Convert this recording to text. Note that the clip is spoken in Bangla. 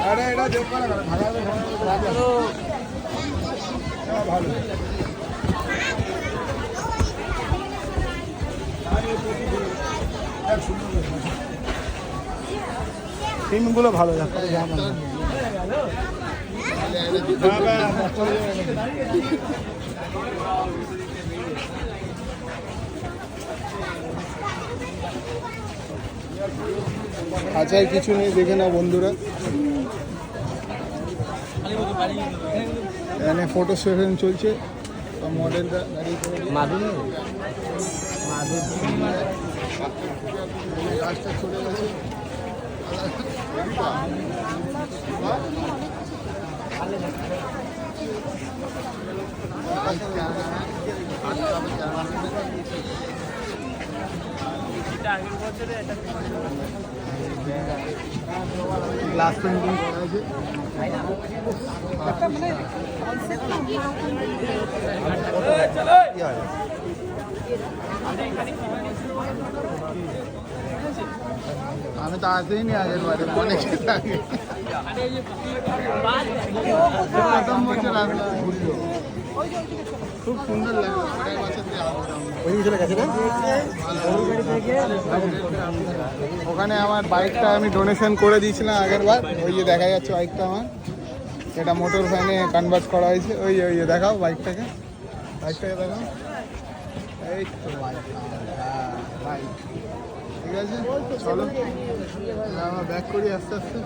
আরে এটা যোগ করা ভালো টিমগুলো ভালো যাচ্ছে আচ্ছা কিছু নেই দেখে না বন্ধুরা এখানে ফটো সেশন চলছে মডেলটা গাছটা চলে গেছে গ্লাস পেন্টিং করা আছে আমি তো আসতেই নি আগের বারে অনেক আগে প্রথম বছর আসলাম ঘুরলো খুব সুন্দর লাগলো ওখানে আমার বাইকটা আমি ডোনেশন করে দিয়েছিলাম আগের বার ওই যে দেখা যাচ্ছে বাইকটা আমার এটা মোটর ভ্যানে কনভার্ট করা হয়েছে ওই ওই দেখাও বাইকটাকে দেখাও এই তো বাইক ঠিক আছে চলো আমরা ব্যাক করি আস্তে আস্তে